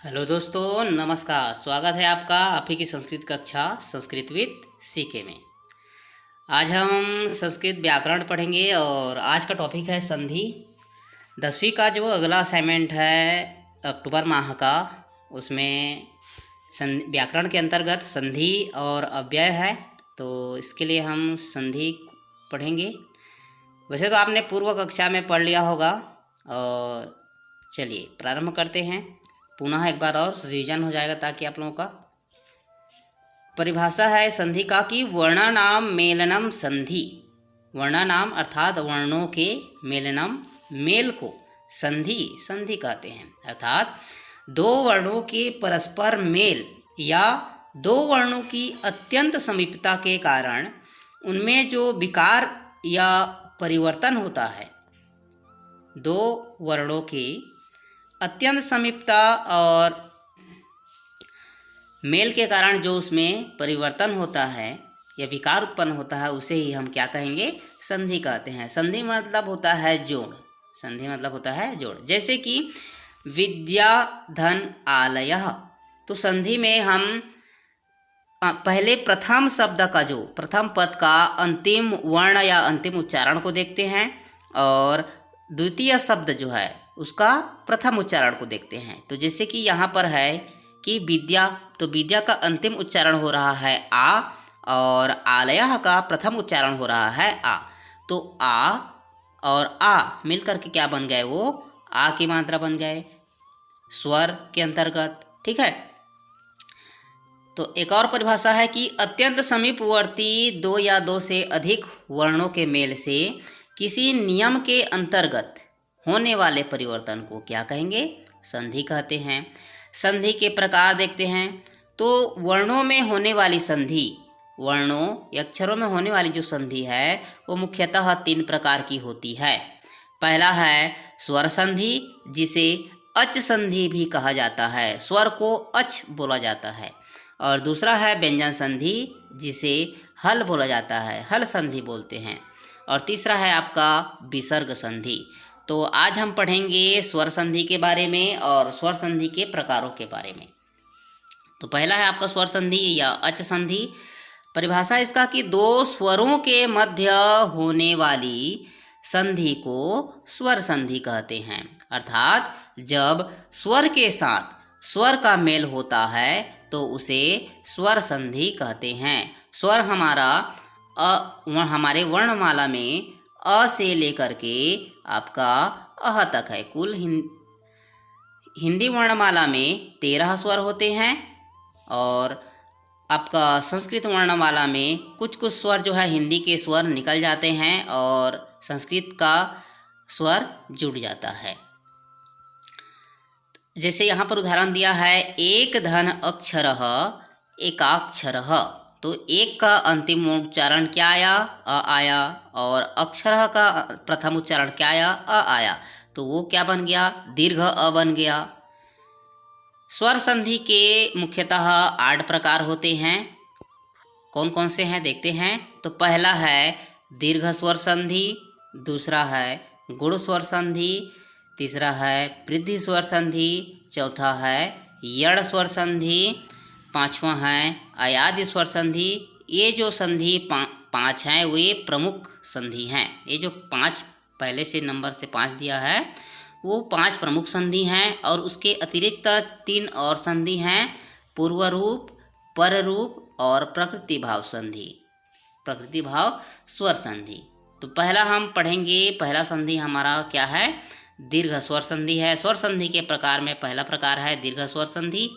Hello दोस्तों, नमस्कार। स्वागत है आपका आप ही की संस्कृत कक्षा संस्कृत विद सीके में। आज हम संस्कृत व्याकरण पढ़ेंगे और आज का टॉपिक है संधि। 10वीं का जो अगला असाइनमेंट है अक्टूबर माह का, उसमें व्याकरण के अंतर्गत संधि और अव्यय है, तो इसके लिए हम संधि पढ़ेंगे। वैसे तो आपने पूर्व कक्षा में पढ़ लिया होगा, और चलिए प्रारंभ करते हैं। पुनः एक बार और रिवीजन हो जाएगा ताकि आप लोगों का। परिभाषा है संधि का कि वर्णानाम मेलनम संधि। वर्णानाम अर्थात वर्णों के मेलनम, मेल को संधि कहते हैं। अर्थात दो वर्णों के परस्पर मेल या दो वर्णों की अत्यंत समीपता के कारण उनमें जो विकार या परिवर्तन होता है, दो वर्णों की अत्यंत समीपता और मेल के कारण जो उसमें परिवर्तन होता है या विकार उत्पन्न होता है, उसे ही हम क्या कहेंगे? संधि कहते हैं। संधि मतलब होता है जोड़। संधि मतलब होता है जोड़। जैसे कि विद्या धन आलयः, तो संधि में हम पहले प्रथम शब्द का, जो प्रथम पद का अंतिम वर्ण या अंतिम उच्चारण को देखते हैं, और द्वितीय शब्द जो है उसका प्रथम उच्चारण को देखते हैं। तो जैसे कि यहाँ पर है कि विद्या, तो विद्या का अंतिम उच्चारण हो रहा है आ, और आलयः का प्रथम उच्चारण हो रहा है आ। तो आ और आ मिलकर के क्या बन गए? वो आ की मात्रा बन गए स्वर के अंतर्गत। ठीक है। तो एक और परिभाषा है कि अत्यंत समीपवर्ती दो या दो से अधिक वर्णों के मेल से किसी नियम के अंतर्गत होने वाले परिवर्तन को क्या कहेंगे? संधि कहते हैं। संधि के प्रकार देखते हैं। तो वर्णों में होने वाली संधि, वर्णों या अक्षरों में होने वाली जो संधि है वो मुख्यतः 3 प्रकार की होती है। पहला है स्वर संधि, जिसे अच संधि भी कहा जाता है। स्वर को अच बोला जाता है। और दूसरा है व्यंजन संधि, जिसे हल बोला जाता है, हल संधि बोलते हैं। और तीसरा है आपका विसर्ग संधि। तो आज हम पढ़ेंगे स्वर संधि के बारे में और स्वर संधि के प्रकारों के बारे में। तो पहला है आपका स्वर संधि या अच संधि। परिभाषा इसका कि दो स्वरों के मध्य होने वाली संधि को स्वर संधि कहते हैं। अर्थात जब स्वर के साथ स्वर का मेल होता है तो उसे स्वर संधि कहते हैं। स्वर हमारे वर्णमाला में अ से लेकर के आपका अह तक है। कुल हिंदी वर्णमाला में 13 स्वर होते हैं, और आपका संस्कृत वर्णमाला में कुछ कुछ स्वर जो है हिंदी के स्वर निकल जाते हैं और संस्कृत का स्वर जुड़ जाता है। जैसे यहाँ पर उदाहरण दिया है, एक धन अक्षरः एकाक्षरः। तो एक का अंतिम उच्चारण क्या आया? अ आया। और अक्षर का प्रथम उच्चारण क्या आया? अ आया। तो वो क्या बन गया? दीर्घ अ बन गया। स्वर संधि के मुख्यतः 8 प्रकार होते हैं। कौन कौन से हैं देखते हैं। तो पहला है दीर्घ स्वर संधि, दूसरा है गुण स्वर संधि, तीसरा है वृद्धि स्वर संधि, चौथा है यड़ स्वर संधि, पांचवा है अयादि स्वर संधि। ये जो संधि 5 हैं वे प्रमुख संधि हैं। ये जो 5 पहले से नंबर से 5 दिया है वो 5 प्रमुख संधि हैं, और उसके अतिरिक्त 3 और संधि हैं, पूर्व रूप, पर रूप और प्रकृति भाव संधि, प्रकृति भाव स्वर संधि। तो पहला हम पढ़ेंगे, पहला संधि हमारा क्या है? दीर्घ स्वर संधि है। स्वर संधि के प्रकार में पहला प्रकार है दीर्घ स्वर संधि।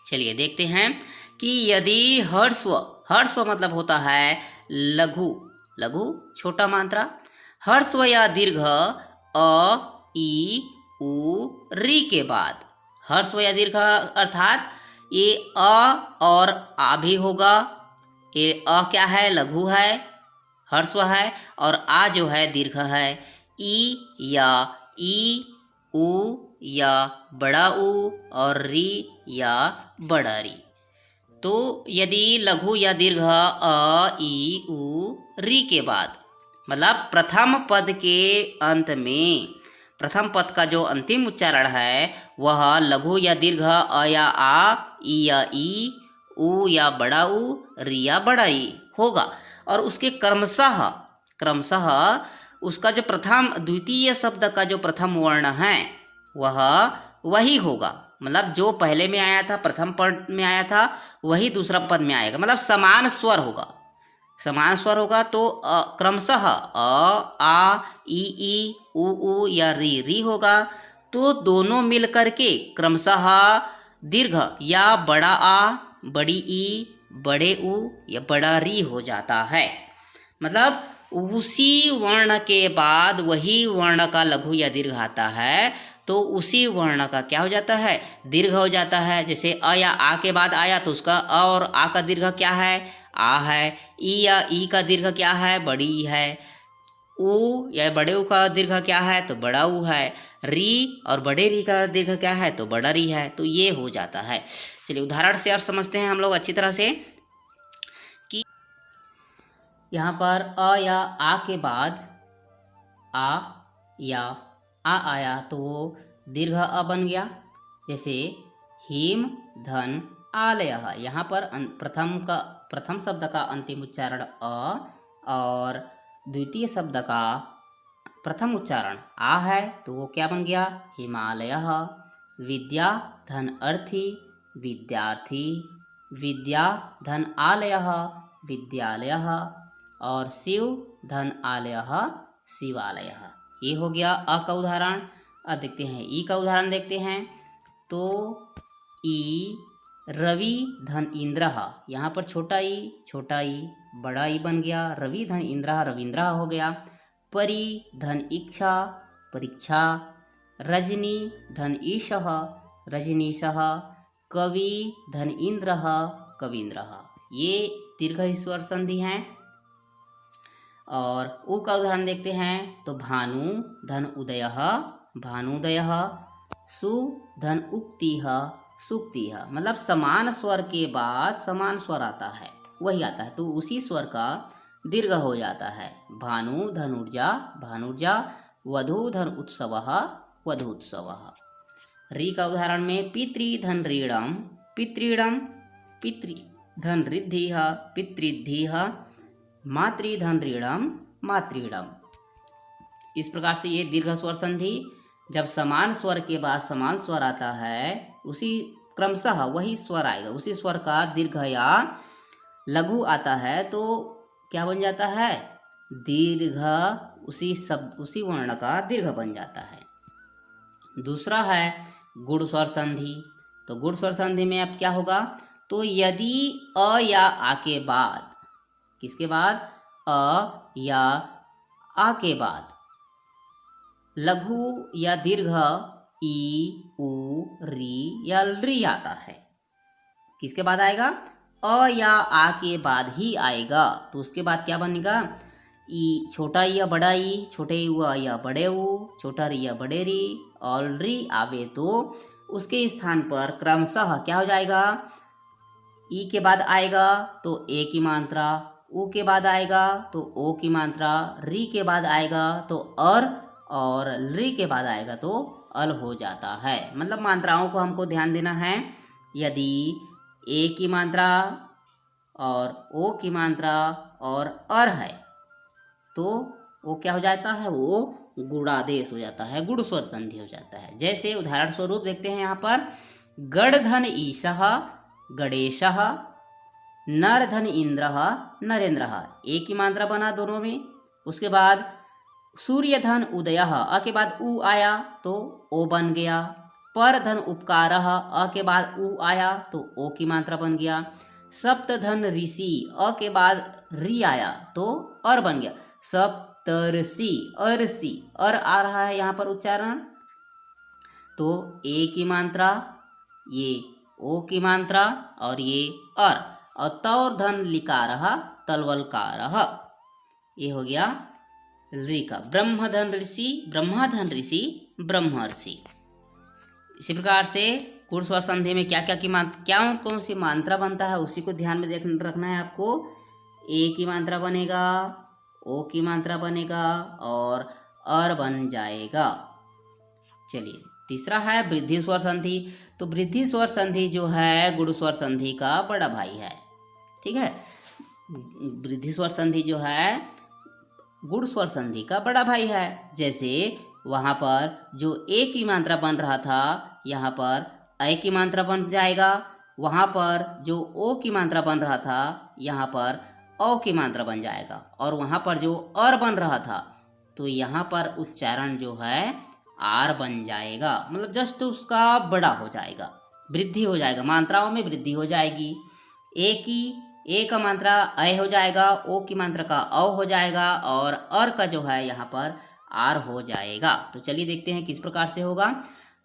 चलिए देखते हैं कि यदि हर्स्व मतलब होता है लघु, लघु छोटा मात्रा, हर्स्व या दीर्घ अ ई उ री के बाद, हर्स्व या दीर्घ अर्थात ये अ और आ भी होगा। ये अ क्या है? लघु है, हर्स्व है, और आ जो है दीर्घ है। ई या ई, उ या बड़ा उ, और री या बड़ा री। तो यदि लघु या दीर्घ अ ई उ री के बाद, मतलब प्रथम पद के अंत में प्रथम पद का जो अंतिम उच्चारण है वह लघु या दीर्घ अ या आ, ई या ई, ऊ या बड़ा ऊ, री या बड़ा ई होगा। और उसके क्रमशः क्रमशः उसका जो प्रथम द्वितीय शब्द का जो प्रथम वर्ण है वह वही होगा। मतलब जो पहले में आया था, प्रथम पद में आया था, वही दूसरा पद में आएगा। मतलब समान स्वर होगा, समान स्वर होगा। तो क्रमशः अ, आ, ई, ऊ या री होगा। तो दोनों मिल करके क्रमशः दीर्घ या बड़ा आ, बड़ी ई, बड़े ऊ या बड़ा री हो जाता है। मतलब उसी वर्ण के बाद वही वर्ण का लघु या दीर्घ आता है तो उसी वर्ण का क्या हो जाता है, दीर्घ हो जाता है। जैसे अ या आ के बाद आया तो उसका अ और आ का दीर्घ क्या है, आ है। ई या ई का दीर्घ क्या है, बड़ी ई है। ऊ या बड़े ऊ का दीर्घ क्या है, तो बड़ा ऊ है। री और बड़े री का दीर्घ क्या है, तो बड़ा री है। तो ये हो जाता है। चलिए उदाहरण से और समझते हैं हम लोग अच्छी तरह से कि यहाँ पर अ या आ के बाद आ या आ आया तो वो दीर्घ अ बन गया। जैसे हिम धन आलयः, यहाँ पर प्रथम शब्द का अंतिम उच्चारण अ और द्वितीय शब्द का प्रथम उच्चारण आ है तो वो क्या बन गया, हिमालयः। विद्या धन अर्थी विद्यार्थी, विद्या धन आलयः विद्यालयः, और शिव धन आलयः शिवालयः। ये हो गया अ का उदाहरण। अब देखते हैं ई का उदाहरण देखते हैं। तो ई रवि धन इंद्रः, यहाँ पर छोटा ई बड़ा ई बन गया। रवि धन इंद्रः रविंद्रः हो गया। परी धन इच्छा परीक्षा, रजनी धन ईशः रजनीशः, कवि धन इंद्रः कवींद्रः। ये दीर्घ स्वर संधि हैं। और ऊ का उदाहरण देखते हैं। तो भानु धन उदयः भानुदयः, सु धन उक्तिः सुक्तिः। मतलब समान स्वर के बाद समान स्वर आता है, वही आता है तो उसी स्वर का दीर्घ हो जाता है। भानु धन ऊर्जा भानुर्जा, वधु धन उत्सवः वधूत्सवः। री का उदाहरण में पितृ धन ऋणम पितृणम, पितृ धन रिद्धिः पितृद्धिः, मातृधन ऋणम मातृणम। इस प्रकार से ये दीर्घ स्वर संधि जब समान स्वर के बाद समान स्वर आता है उसी क्रमशः वही स्वर आएगा, उसी स्वर का दीर्घ या लघु आता है तो क्या बन जाता है, दीर्घ। उसी वर्ण का दीर्घ बन जाता है। दूसरा है गुण स्वर संधि। तो गुण स्वर संधि में अब क्या होगा, तो यदि अ या आ के बाद, किसके बाद, अ या आ के बाद लघु या दीर्घ ई, ऊ, री या री आता है, किसके बाद आएगा, अ या आ के बाद ही आएगा। तो उसके बाद क्या बनेगा, ई छोटा ई या बड़ा ई, छोटे ऊ या बड़े ऊ, छोटा री या बड़े री, और री आवे तो उसके स्थान पर क्रमशः क्या हो जाएगा, ई के बाद आएगा तो ए की मात्रा, ऊ के बाद आएगा तो ओ की मात्रा, री के बाद आएगा तो और री के बाद आएगा तो अल हो जाता है। मतलब मात्राओं को हमको ध्यान देना है। यदि ए की मात्रा और ओ की मात्रा और अर है तो वो क्या हो जाता है, वो गुणादेश हो जाता है, गुण स्वर संधि हो जाता है। जैसे उदाहरण स्वरूप देखते हैं यहाँ पर, गण धन ईशः गणेशः, नर धन इंद्रः नरेंद्रः। एक की मात्रा बना दोनों में। उसके बाद सूर्य धन उदयः, अ के बाद ऊ आया तो ओ बन गया। पर धन उपकारः, अ के बाद ऊ आया तो ओ की मात्रा बन गया। सप्त धन ऋषि, अ के बाद री आया तो अर बन गया। सप्तर्षि, अरसी, अर आ रहा है यहाँ पर उच्चारण, तो ए की मात्रा, ये ओ की मात्रा और ये अर, और तौर धन लिकारः तलवलकारः। ये हो गया ऋ का। ब्रह्मधन ऋषि ब्रह्मर्षि। इसी प्रकार से गुण स्वर संधि में क्या कौन सी मात्रा बनता है उसी को ध्यान में रखना है आपको। ए की मात्रा बनेगा, ओ की मात्रा बनेगा और अर बन जाएगा। चलिए तीसरा है वृद्धि स्वर संधि। तो वृद्धि स्वर संधि जो है गुण स्वर संधि का बड़ा भाई है। ठीक है, वृद्धि स्वर संधि जो है गुण स्वर संधि का बड़ा भाई है। जैसे वहाँ पर जो ए की मात्रा बन रहा था यहाँ पर ऐ की मात्रा बन जाएगा, वहाँ पर जो ओ की मात्रा बन रहा था यहाँ पर औ की मात्रा बन जाएगा, और वहाँ पर जो अर बन रहा था तो यहाँ पर उच्चारण जो है आर बन जाएगा, मतलब जस्ट उसका बड़ा हो जाएगा, वृद्धि हो जाएगा, मात्राओं में वृद्धि हो जाएगी। ए का मात्रा अ हो जाएगा, ओ की मात्रा का औ हो जाएगा, और अर का जो है यहाँ पर आर हो जाएगा। तो चलिए देखते हैं किस प्रकार से होगा।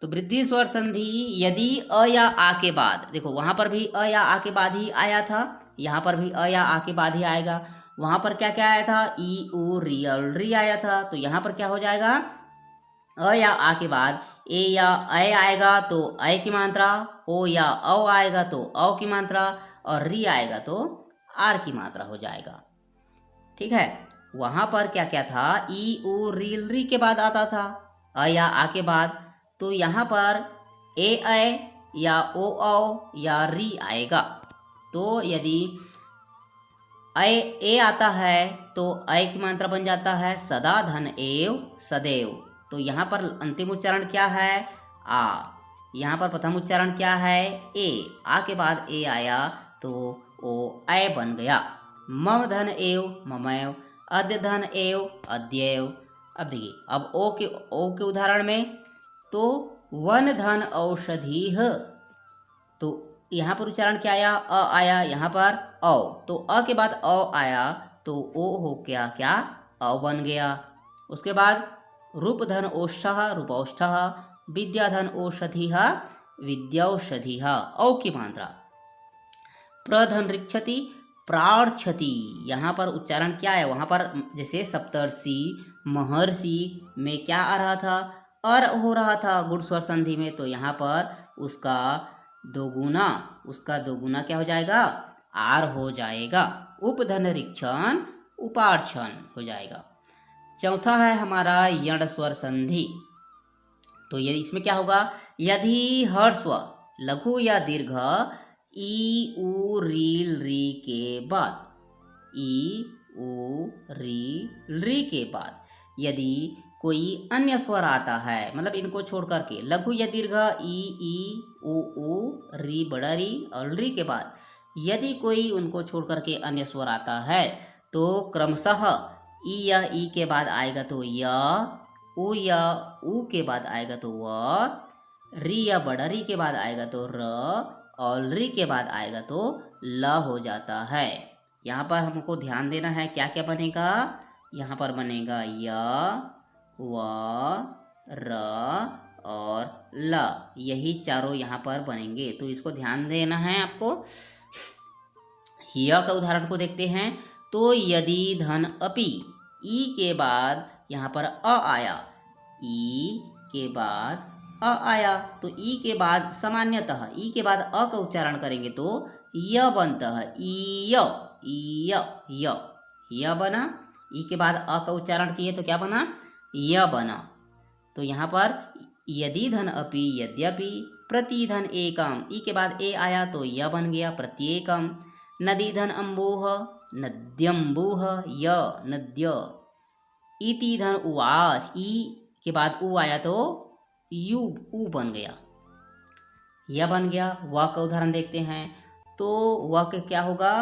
तो वृद्धि स्वर संधि यदि अ या आ के बाद, देखो वहाँ पर भी अ या आ के बाद ही आया था, यहाँ पर भी अ या आ के बाद ही आएगा। वहाँ पर क्या क्या आया था, ई उ री री आया था, तो यहाँ पर क्या हो जाएगा, अ या आ के बाद ए या ऐ आएगा तो ऐ की मात्रा, ओ या औ आएगा तो औ की मात्रा, और री आएगा तो आर की मात्रा हो जाएगा। ठीक है, वहाँ पर क्या क्या था, ई उ री के बाद आता था अ या आ के बाद, तो यहाँ पर ए ऐ या ओ औ या री आएगा। तो यदि ए आता है तो ऐ की मात्रा बन जाता है सदा धन एव सदैव। तो यहाँ पर अंतिम उच्चारण क्या है, आ। यहाँ पर प्रथम उच्चारण क्या है, ए। आ के बाद ए आया तो ओ ऐ बन गया। मम धन एव ममैव, अद्य धन एव अद्यैव। अब देखिए, अब ओ के उदाहरण में तो वन धन औषधीः, तो यहाँ पर उच्चारण क्या आया, अ आया, यहाँ पर औ, तो अ के बाद औ आया तो ओ हो क्या क्या औ बन गया। उसके बाद रूप धन औषधः रूपौष्ठः, विद्या धन औषधीः विद्यौषधीः, औ की मात्रा। प्रधन ऋक्षति प्रार्थति, यहाँ पर उच्चारण क्या है, वहाँ पर जैसे सप्तर्षि महर्षि में क्या आ रहा था, अर हो रहा था गुण स्वर संधि में, तो यहाँ पर उसका दोगुना क्या हो जाएगा, आर हो जाएगा। उपधन ऋक्षण उपार्क्षण हो जाएगा। चौथा है हमारा यण स्वर संधि। तो ये इसमें क्या होगा, यदि हर्स्व लघु या दीर्घ ई उ री के बाद, ई उ री के बाद यदि कोई अन्य स्वर आता है, मतलब इनको छोड़ करके लघु या दीर्घ ई उ री बड़ा री और री के बाद यदि कोई उनको छोड़ करके अन्य स्वर आता है तो क्रमशः ई या ई के बाद आएगा तो या उ के बाद आएगा तो व, री या बड़ा री के बाद आएगा तो र, और री के बाद आएगा तो ल हो जाता है। यहाँ पर हमको ध्यान देना है क्या क्या बनेगा, यहाँ पर बनेगा य व र और ल, यही चारों यहाँ पर बनेंगे, तो इसको ध्यान देना है आपको। य का उदाहरण को देखते हैं। तो यदि धन अपि, ई के बाद यहाँ पर अ आया, ई के बाद अ आया, तो ई के बाद सामान्यतः ई के बाद अ का उच्चारण करेंगे तो य बनता है, य बना। ई के बाद अ का उच्चारण किए तो क्या बना, य बना। तो यहाँ पर यदि धन अपि यद्यपि, प्रति धन एकम, ई के बाद ए आया तो य बन गया प्रत्येकम। नदी धन अम्बोह नद्यम्बुह, य नद्य। इति धन उवास, ई के बाद उ आया तो यू उ बन गया, यह बन गया। व का उदाहरण देखते हैं। तो व के क्या होगा,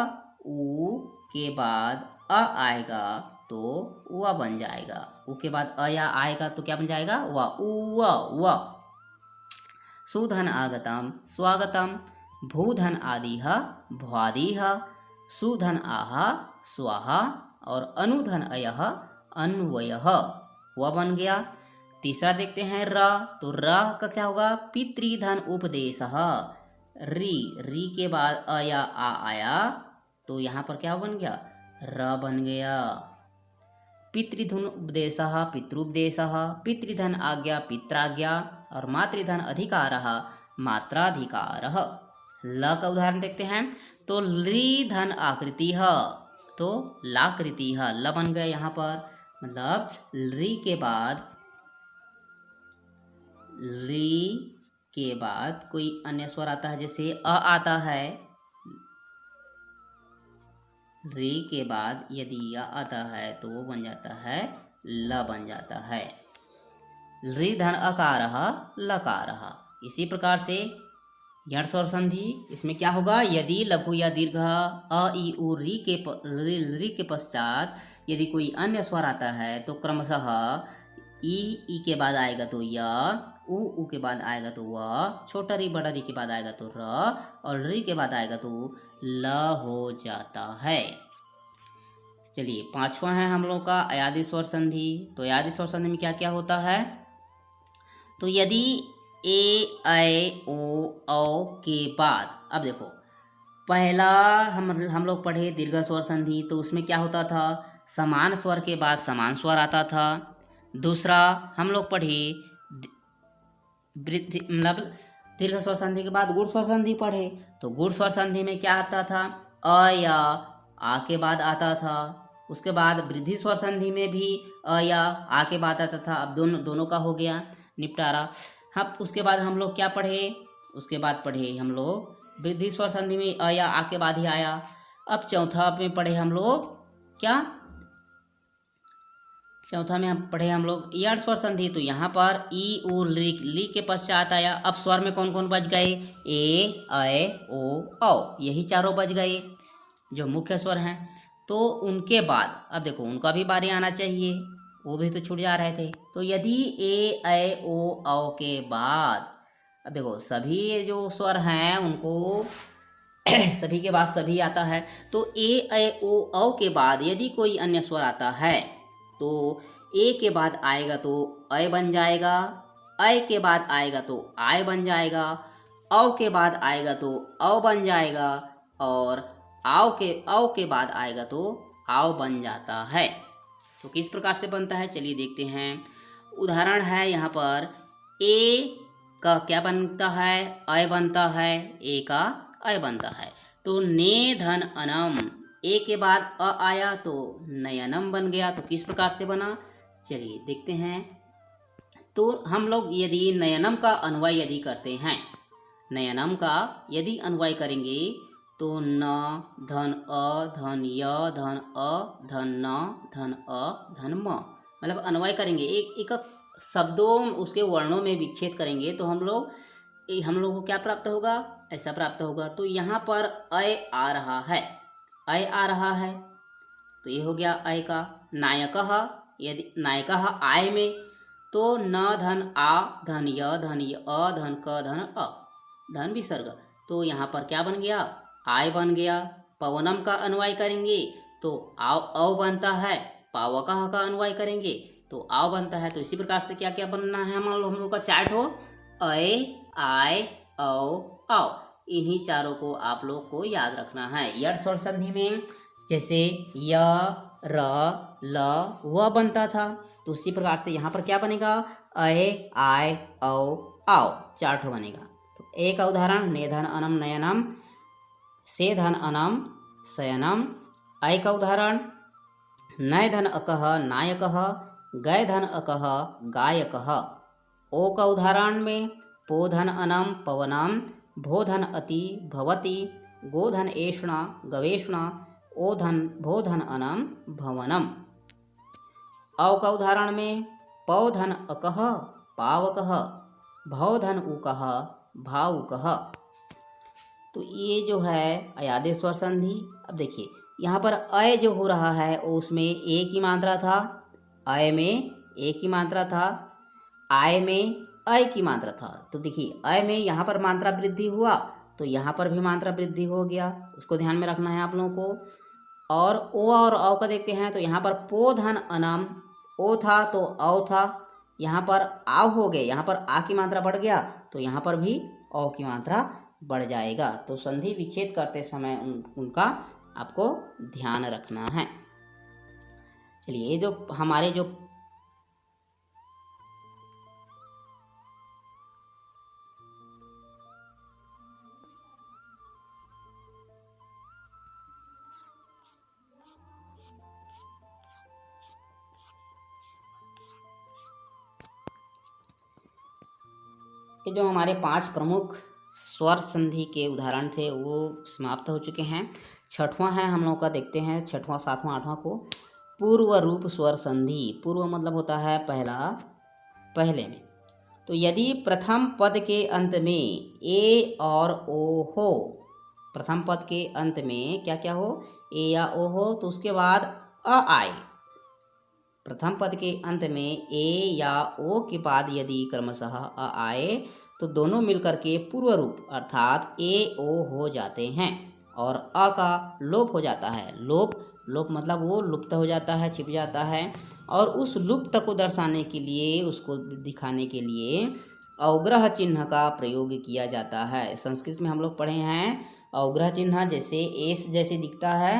उ के बाद अ आएगा तो व बन जाएगा, उ के बाद अ या आएगा तो क्या बन जाएगा, व। सुधन आगतम स्वागतम, भूधन आदिह भ्वादिह, सुधन आहा स्वाहा, और अनुधन अयः अन्वयः, व बन गया। तीसरा देखते हैं र। तो र का क्या होगा, पितृधन उपदेशः, री के बाद अ या आ आया तो यहाँ पर क्या बन गया, र बन गया। पितृधन उपदेशः पितृपदेशः, पितृधन आज्ञा पित्राज्ञा, और मातृधन अधिकारः मात्राधिकारः। ल का उदाहरण देखते हैं। तो ली धन आकृति है, तो लाकृति है, ल बन गया यहाँ पर, मतलब री के बाद री के बाद कोई अन्य स्वर आता है, जैसे अ आता है, री के बाद यदि या आता है तो वो बन जाता है ल बन जाता है। री धन अकारः लकारः। इसी प्रकार से यण स्वर संधि, इसमें क्या होगा, यदि लघु या दीर्घ अ ई उ री के पश्चात यदि कोई अन्य स्वर आता है तो क्रमशः ई के बाद आएगा तो य, उ के बाद आएगा तो व, छोटा री बड़ा री के बाद आएगा तो र, और री के बाद आएगा तो ल हो जाता है। चलिए पांचवा है हम लोग का अयादी स्वर संधि। तो अयादी स्वर संधि में क्या क्या होता है, तो यदि ए ऐ ओ औ के बाद, अब देखो पहला हम लोग पढ़े दीर्घ स्वर संधि, तो उसमें क्या होता था, समान स्वर के बाद समान स्वर आता था। दूसरा हम लोग पढ़े वृद्धि मतलब दीर्घ स्वर संधि के बाद गुण स्वर संधि पढ़े, तो गुण स्वर संधि में क्या आता था, अ या आ के बाद आता था। उसके बाद वृद्धि स्वर संधि में भी अ या आ के बाद आता था। अब दोनों का हो गया निपटारा। हम उसके बाद हम लोग क्या पढ़े, उसके बाद पढ़े हम लोग वृद्धि स्वर संधि में अ या आ के बाद ही आया। अब चौथा में पढ़े हम लोग क्या, चौथा में हम पढ़े हम लोग यण स्वर संधि। तो यहाँ पर ई उ ली के पश्चात आया। अब स्वर में कौन कौन बच गए, ए ऐ ओ औ, यही चारों बच गए जो मुख्य स्वर हैं। तो उनके बाद अब देखो उनका भी बारी आना चाहिए, वो भी तो छूट जा रहे थे। तो यदि ए ऐ ओ औ के बाद, अब देखो सभी जो स्वर हैं उनको सभी के बाद सभी आता है। तो ए ऐ ओ औ के बाद यदि कोई अन्य स्वर आता है तो ए के बाद आएगा तो अय बन जाएगा, अय के बाद आएगा तो आय बन जाएगा, औ के बाद आएगा तो औ बन जाएगा, और औ के बाद आएगा तो आओ बन जाता है। तो किस प्रकार से बनता है चलिए देखते हैं। उदाहरण है यहाँ पर, ए का क्या बनता है, अय बनता है, ए का अय बनता है। तो ने धन अनम, ए के बाद अ आया तो नयनम बन गया। तो किस प्रकार से बना चलिए देखते हैं। तो हम लोग यदि नयनम का अन्वय यदि करते हैं, नयनम का यदि अन्वय करेंगे तो न धन अ धन य धन अ धन न धन अ धन म, मतलब अन्वय करेंगे एक एक शब्दों उसके वर्णों में विच्छेद करेंगे तो हम लोग को क्या प्राप्त होगा, ऐसा प्राप्त होगा। तो यहाँ पर अय आ रहा है, अय आ रहा है, तो ये हो गया अय का। नायकः, यदि नायकः आय में तो न धन आ धन य धन अ धन क धन अ, धन विसर्ग, तो यहाँ पर क्या बन गया, आय बन गया। पवनम का अन्वय करेंगे तो आओ औ बनता है, पावकः का अन्वय करेंगे तो आओ बनता है। तो इसी प्रकार से क्या क्या बनना है हम लोग का चार्ट हो, अय आय औ औ, इन्हीं चारों को आप लोग को याद रखना है। यण स्वर संधि में जैसे य र ल व बनता था, तो उसी प्रकार से यहाँ पर क्या बनेगा, अय आय औ आओ, चार्ट बनेगा। तो एक उदाहरण, नेधन अनम नयनम, से धन अनम शयनम। अय का उदाहरण, नय धन अकः नायकः, गय धन अकः गायकः। ओ का उदाहरण में पो धन अनम पवनम, भो धन अति भवति, गो धन एषणा गवेषणा, ओ धन भो धन अनम भवनम। औ का उदाहरण में पौ धन अकः पावकः, भौ धन उकः भावुकः। तो ये जो है अयादि स्वर संधि। अब देखिए यहाँ पर अय जो हो रहा है उसमें ए की मात्रा था, अय में ए की मात्रा था, आय में अय की मात्रा था। तो देखिए अय में यहाँ पर मात्रा वृद्धि हुआ तो यहाँ पर भी मात्रा वृद्धि हो गया, उसको ध्यान में रखना है आप लोगों को। और ओ और औ का देखते हैं तो यहाँ पर पो धन अनम, ओ था तो औ था, यहाँ पर आव हो गए, यहाँ पर आ की मात्रा बढ़ गया तो यहाँ पर भी औ की मात्रा बढ़ जाएगा। तो संधि विच्छेद करते समय उनका आपको ध्यान रखना है। चलिए ये जो हमारे जो ये जो हमारे 5 प्रमुख स्वर संधि के उदाहरण थे वो समाप्त हो चुके हैं। छठवां है हम लोग का, देखते हैं छठवां, सातवां, आठवां को। पूर्व रूप स्वर संधि। पूर्व मतलब होता है पहला, पहले में। तो यदि प्रथम पद के अंत में ए और ओ हो, प्रथम पद के अंत में क्या क्या हो, ए या ओ हो, तो उसके बाद अ आए। प्रथम पद के अंत में ए या ओ के बाद यदि क्रमशः अ आए तो दोनों मिलकर के पूर्व रूप अर्थात ए ओ हो जाते हैं और अ का लोप हो जाता है। लोप मतलब वो लुप्त हो जाता है, छिप जाता है। और उस लुप्त को दर्शाने के लिए, उसको दिखाने के लिए अवग्रह चिन्ह का प्रयोग किया जाता है। संस्कृत में हम लोग पढ़े हैं अवग्रह चिन्ह, जैसे एस जैसे दिखता है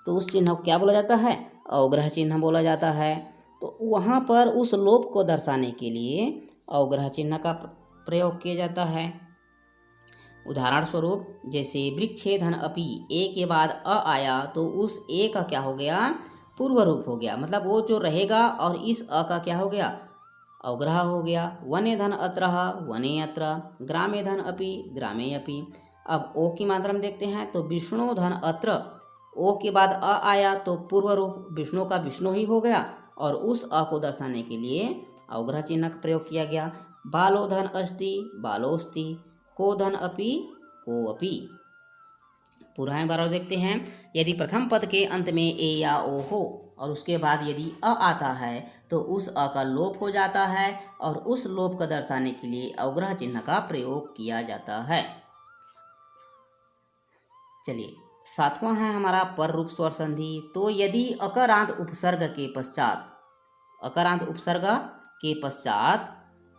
तो उस चिन्ह को क्या बोला जाता है, अवग्रह चिन्ह बोला जाता है। तो वहाँ पर उस लोप को दर्शाने के लिए अवग्रह चिन्ह का प्रयोग किया जाता है। उदाहरण स्वरूप जैसे वृक्षेधन अपि, ए के बाद अ आया तो उस ए का क्या हो गया, पूर्व रूप हो गया, मतलब वो जो रहेगा, और इस अ का क्या हो गया, अवग्रह हो गया। वने धन अत्रः, वने अत्र। ग्रामे धन अपि, ग्रामे अपि। अब ओ की मात्रा में देखते हैं तो विष्णु धन अत्र, ओ के बाद अ आया तो पूर्व रूप विष्णु का विष्णु ही हो गया और उस अ को दर्शाने के लिए अवग्रह चिन्ह का प्रयोग किया गया। बालो धन अस्ति, बालोस्ति। को धन अपि, को अपि। पूरा एक बार देखते हैं। यदि प्रथम पद के अंत में ए या ओ हो और उसके बाद यदि अ आता है तो उस अ का लोप हो जाता है और उस लोप को दर्शाने के लिए अवग्रह चिन्ह का प्रयोग किया जाता है। चलिए, सातवां है हमारा पर रूप स्वर संधि। तो यदि अकारांत उपसर्ग के पश्चात, अकारांत उपसर्ग के पश्चात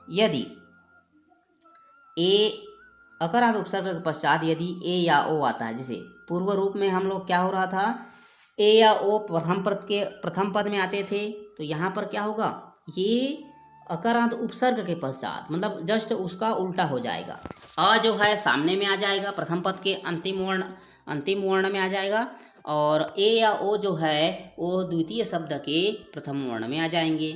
यदि ए, अकारांत उपसर्ग के पश्चात यदि ए या ओ आता है, जैसे पूर्व रूप में हम लोग क्या हो रहा था, ए या ओ प्रथम पद में आते थे, तो यहाँ पर क्या होगा, ये अकारांत उपसर्ग के पश्चात मतलब जस्ट उसका उल्टा हो जाएगा। अ जो है सामने में आ जाएगा, प्रथम पद के अंतिम वर्ण में आ जाएगा, और ए या ओ जो है वो द्वितीय शब्द के प्रथम वर्ण में आ जाएंगे।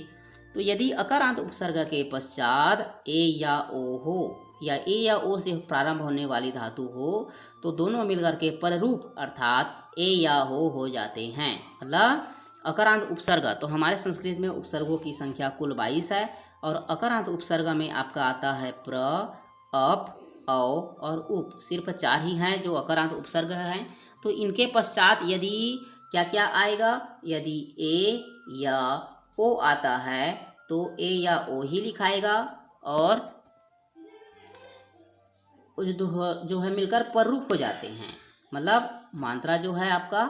तो यदि अकारांत उपसर्ग के पश्चात ए या ओ हो या ए या ओ से प्रारंभ होने वाली धातु हो तो दोनों मिलकर के पररूप अर्थात ए या हो जाते हैं। मतलब अकारांत उपसर्ग, तो हमारे संस्कृत में उपसर्गों की संख्या कुल 22 है और अकारांत उपसर्ग में आपका आता है प्र, अप, औ और उप। सिर्फ 4 ही हैं जो अकारांत उपसर्ग हैं। तो इनके पश्चात यदि क्या क्या आएगा, यदि ए या ओ आता है तो ए या ओ ही लिखाएगा और जो है मिलकर पररूप हो जाते हैं। मतलब मात्रा जो है आपका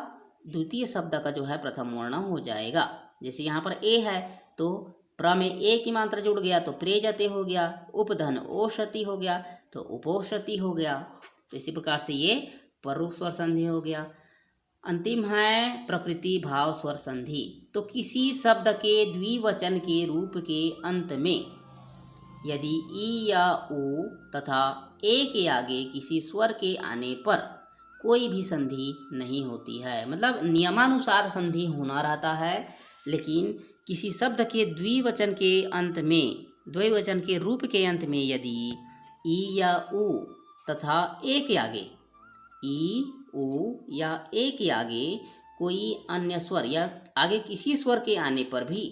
द्वितीय शब्द का जो है प्रथम वर्ण हो जाएगा। जैसे यहाँ पर ए है तो प्र में ए की मात्रा जुड़ गया तो प्रे जते हो गया, उपधन ओषति हो गया तो उपोषति हो गया। तो इसी प्रकार से ये पररूप स्वर संधि हो गया। अंतिम है प्रकृति भाव स्वर संधि। तो किसी शब्द के द्विवचन के रूप के अंत में यदि ई या ऊ तथा ए के आगे किसी स्वर के आने पर कोई भी संधि नहीं होती है। मतलब नियमानुसार संधि होना रहता है, लेकिन किसी शब्द के द्विवचन के अंत में, द्विवचन के रूप के अंत में यदि ई या ऊ तथा ए के आगे, ई, ऊ या ए के आगे कोई अन्य स्वर या आगे किसी स्वर के आने पर भी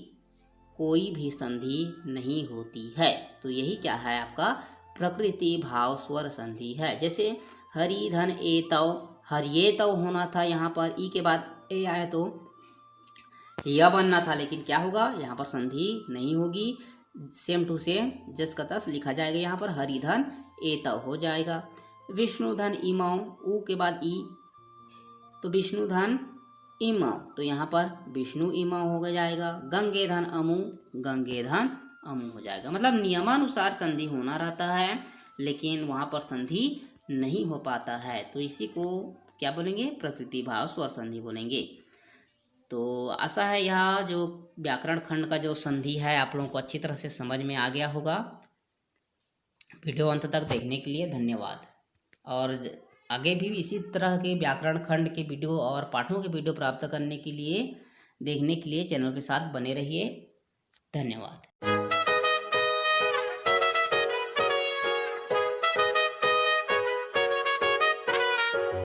कोई भी संधि नहीं होती है। तो यही क्या है आपका प्रकृति भाव स्वर संधि है। जैसे हरि धन ए तव, हरिये तव होना था, यहाँ पर ई के बाद ए आया तो यह बनना था, लेकिन क्या होगा यहाँ पर संधि नहीं होगी। सेम टू सेम जस का तस लिखा जाएगा, यहाँ पर हरि धन ए तव हो जाएगा। विष्णु धन इमौ, ऊ के बाद ई तो विष्णु धन इमौ, तो यहाँ पर विष्णु इमौ हो जाएगा। गंगे धन अमु, गंगे धन अमु हो जाएगा। मतलब नियमानुसार संधि होना रहता है, लेकिन वहाँ पर संधि नहीं हो पाता है। तो इसी को क्या बोलेंगे, प्रकृति भाव स्वर संधि बोलेंगे। तो आशा है यह जो व्याकरण खंड का जो संधि है आप लोगों को अच्छी तरह से समझ में आ गया होगा। वीडियो अंत तक देखने के लिए धन्यवाद। और आगे भी इसी तरह के व्याकरण खंड के वीडियो और पाठों के वीडियो प्राप्त करने के लिए, देखने के लिए चैनल के साथ बने रहिए। धन्यवाद।